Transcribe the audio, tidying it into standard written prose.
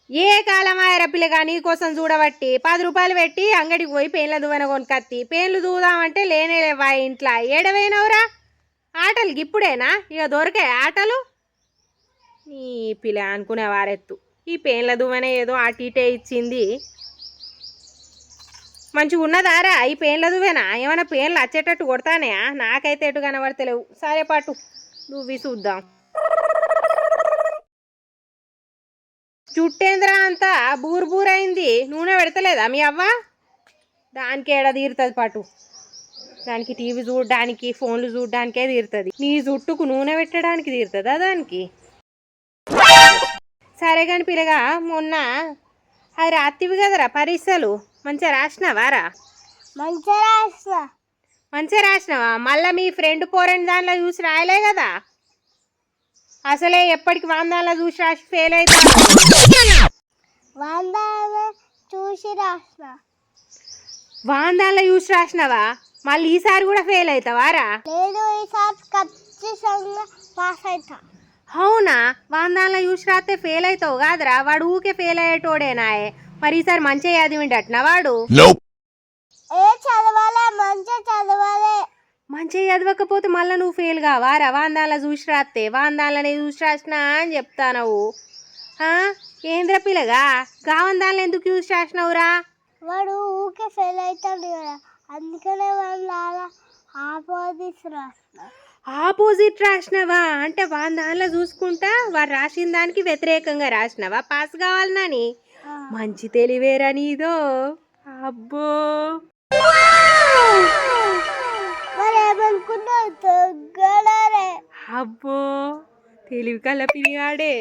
ఏ కాలమాయర పిల్లగా నీ కోసం చూడబట్టి 10 రూపాయలు పెట్టి అంగడికి పోయి పేన్ల దువ్వెన కొనుకత్తి పేన్లు దూదామంటే లేనే లేవా ఇంట్లో ఏడవైనవురా ఆటలు ఇప్పుడేనా ఇక దొరికాయి ఆటలు నీ పిల్ల అనుకునే వారెత్తు ఈ పేన్ల దువ్వెన ఏదో అటు ఇటే ఇచ్చింది మంచిగా ఉన్నదారా ఈ పేన్ల దువ్వెన ఏమైనా పేన్లు వచ్చేటట్టు కొడతానే నాకైతే ఎటు కనబడతలేవు సరే పాటు నువ్వు చూద్దాం చుట్టేంద్రా అంతా బూరుబూరైంది నూనె పెడతలేదా మీ అవ్వ దానికి ఏడా తీరుతుంది పాటు దానికి టీవీ చూడడానికి ఫోన్లు చూడడానికే తీరుతుంది నీ జుట్టుకు నూనె పెట్టడానికి తీరుతుందా దానికి సరే కానీ పిల్లగా మొన్న అది రాత్రివి కదరా పరీక్షలు మంచిగా రాసినావారా మంచిగా రాసినావా మళ్ళీ మీ ఫ్రెండ్ పోరని దానిలో చూసి రాయలే కదా అసలే ఎప్పటికి వాందాల్లో చూసి రాసి ఫెయిల్ అవుతా వాందాల్లో చూసి రాసినావా మళ్ళీ ఈసారి కూడా ఫెయిల్ అవుతావారా అవునా వాందాల్లో చూసి రాస్తే ఫెయిల్ అవుతావు కాదురా వాడు ఊకే ఫెయిల్ అయ్యేటోడేనాయే మరి ఈసారి మంచిగా చదివిండట్నా వాడు మంచిగా చదవకపోతే మళ్ళీ నువ్వు ఫెయిల్ కావారా వాందాల్లో చూసి రాస్తే వాందాలనే చూసి రాసినా అని చెప్తానవు ఏంద్ర పిల్లగా గావందాలను ఎందుకు చూసి రాసినవురా వాడు ఊకే ఫెయిల్ అవుతాడు కదా అందుకనే ఆపోజిట్ రాసినవా అంటే వాని దానిలో చూసుకుంటా వాడు రాసిన దానికి వ్యతిరేకంగా రాసినవా పాస్ కావాలనని మంచి తెలివేరా నీదో అబ్బో అబ్బో తెలివి కల పిల్లాడే